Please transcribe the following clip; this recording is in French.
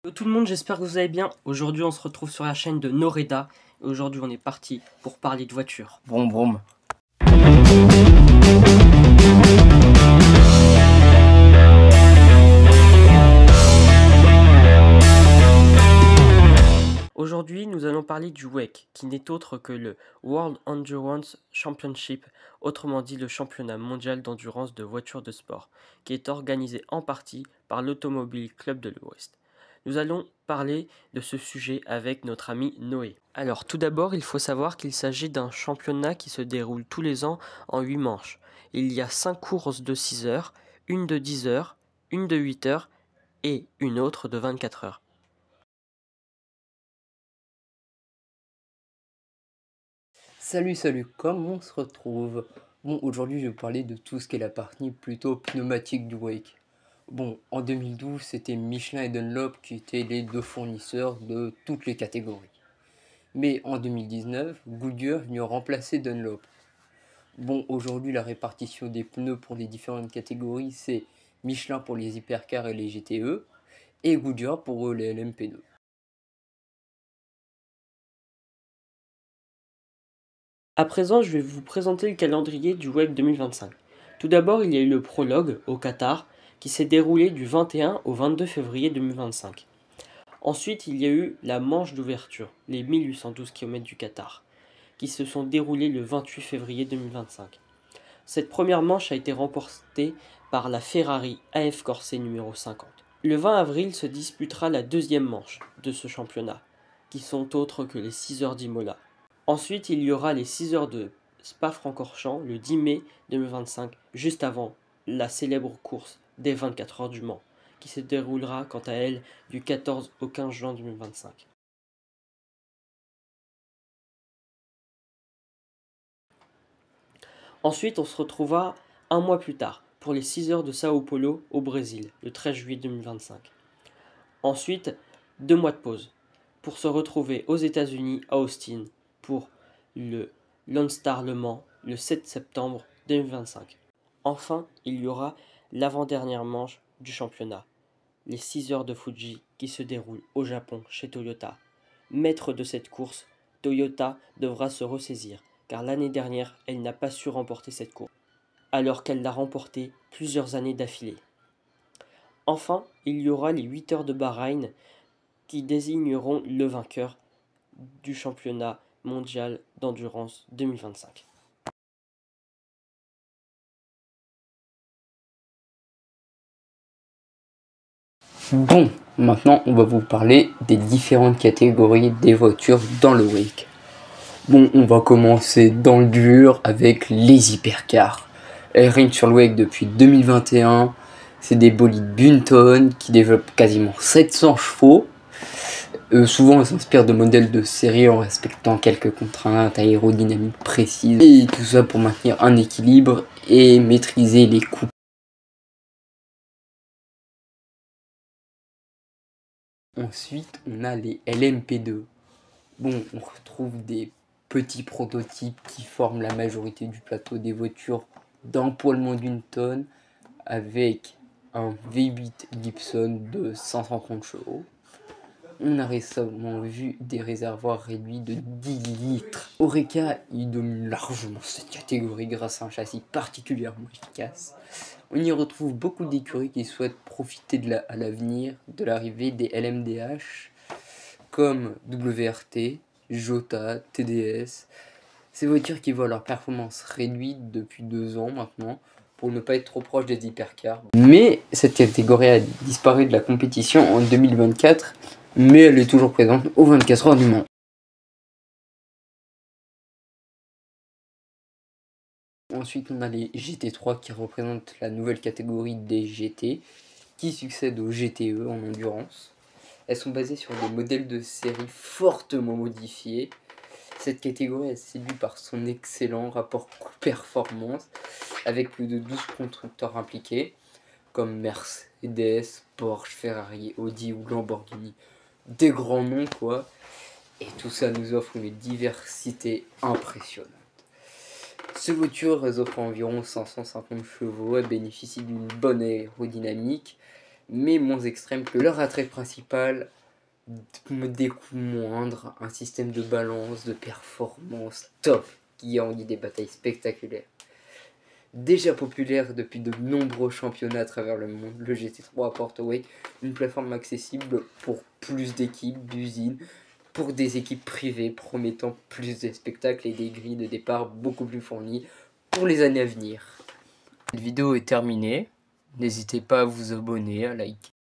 Hello tout le monde, j'espère que vous allez bien. Aujourd'hui, on se retrouve sur la chaîne de Noreda. Et aujourd'hui, on est parti pour parler de voitures. Vroom vroom. Aujourd'hui, nous allons parler du WEC, qui n'est autre que le World Endurance Championship, autrement dit le championnat mondial d'endurance de voitures de sport, qui est organisé en partie par l'Automobile Club de l'Ouest. Nous allons parler de ce sujet avec notre ami Noé. Alors tout d'abord, il faut savoir qu'il s'agit d'un championnat qui se déroule tous les ans en 8 manches. Il y a 5 courses de 6 heures, une de 10 heures, une de 8 heures et une autre de 24 heures. Salut, comment on se retrouve? Bon, aujourd'hui je vais vous parler de tout ce qui est la partie plutôt pneumatique du wake. Bon, en 2012, c'était Michelin et Dunlop qui étaient les deux fournisseurs de toutes les catégories. Mais en 2019, Goodyear est venu remplacer Dunlop. Bon, aujourd'hui la répartition des pneus pour les différentes catégories, c'est Michelin pour les hypercars et les GTE, et Goodyear pour les LMP2. À présent, je vais vous présenter le calendrier du WEC 2025. Tout d'abord, il y a eu le prologue au Qatar qui s'est déroulé du 21 au 22 février 2025. Ensuite, il y a eu la manche d'ouverture, les 1812 km du Qatar, qui se sont déroulés le 28 février 2025. Cette première manche a été remportée par la Ferrari AF Corse numéro 50. Le 20 avril se disputera la deuxième manche de ce championnat, qui sont autres que les 6 heures d'Imola. Ensuite, il y aura les 6 heures de Spa-Francorchamps le 10 mai 2025, juste avant la célèbre course des 24 heures du Mans, qui se déroulera quant à elle du 14 au 15 juin 2025. Ensuite, on se retrouvera un mois plus tard pour les 6 heures de Sao Paulo au Brésil, le 13 juillet 2025. Ensuite, 2 mois de pause pour se retrouver aux États-Unis à Austin pour le Lone Star Le Mans le 7 septembre 2025. Enfin, il y aura l'avant-dernière manche du championnat, les 6 heures de Fuji qui se déroulent au Japon chez Toyota. Maître de cette course, Toyota devra se ressaisir car l'année dernière, elle n'a pas su remporter cette course, alors qu'elle l'a remportée plusieurs années d'affilée. Enfin, il y aura les 8 heures de Bahreïn qui désigneront le vainqueur du championnat mondial d'endurance 2025. Bon, maintenant on va vous parler des différentes catégories des voitures dans le wake. Bon, on va commencer dans le dur avec les hypercars. Elles règnent sur le wake depuis 2021. C'est des bolides Bunton qui développent quasiment 700 chevaux. Souvent, elles s'inspirent de modèles de série en respectant quelques contraintes aérodynamiques précises. Et tout ça pour maintenir un équilibre et maîtriser les coups. Ensuite, on a les LMP2. Bon, on retrouve des petits prototypes qui forment la majorité du plateau des voitures d'empoilement d'une tonne avec un V8 Gibson de 530 chevaux. On a récemment vu des réservoirs réduits de 10 litres. Oreca, il domine largement cette catégorie grâce à un châssis particulièrement efficace. On y retrouve beaucoup d'écuries qui souhaitent profiter à l'avenir de l'arrivée des LMDH comme WRT, Jota, TDS. Ces voitures qui voient leur performance réduite depuis 2 ans maintenant pour ne pas être trop proche des hypercars. Mais cette catégorie a disparu de la compétition en 2024, mais elle est toujours présente aux 24 heures du Mans. Ensuite, on a les GT3 qui représentent la nouvelle catégorie des GT qui succèdent aux GTE en endurance. Elles sont basées sur des modèles de série fortement modifiés. Cette catégorie est séduite par son excellent rapport coût-performance avec plus de 12 constructeurs impliqués comme Mercedes, Porsche, Ferrari, Audi ou Lamborghini. Des grands noms quoi. Et tout ça nous offre une diversité impressionnante. Ces voitures offrent environ 550 chevaux, elles bénéficient d'une bonne aérodynamique mais moins extrême que leur attrait principal, des coûts moindres, un système de balance, de performance top qui rendit des batailles spectaculaires. Déjà populaire depuis de nombreux championnats à travers le monde, le GT3 apporte une plateforme accessible pour plus d'équipes, d'usines, pour des équipes privées promettant plus de spectacles et des grilles de départ beaucoup plus fournies pour les années à venir. Cette vidéo est terminée, n'hésitez pas à vous abonner, à liker.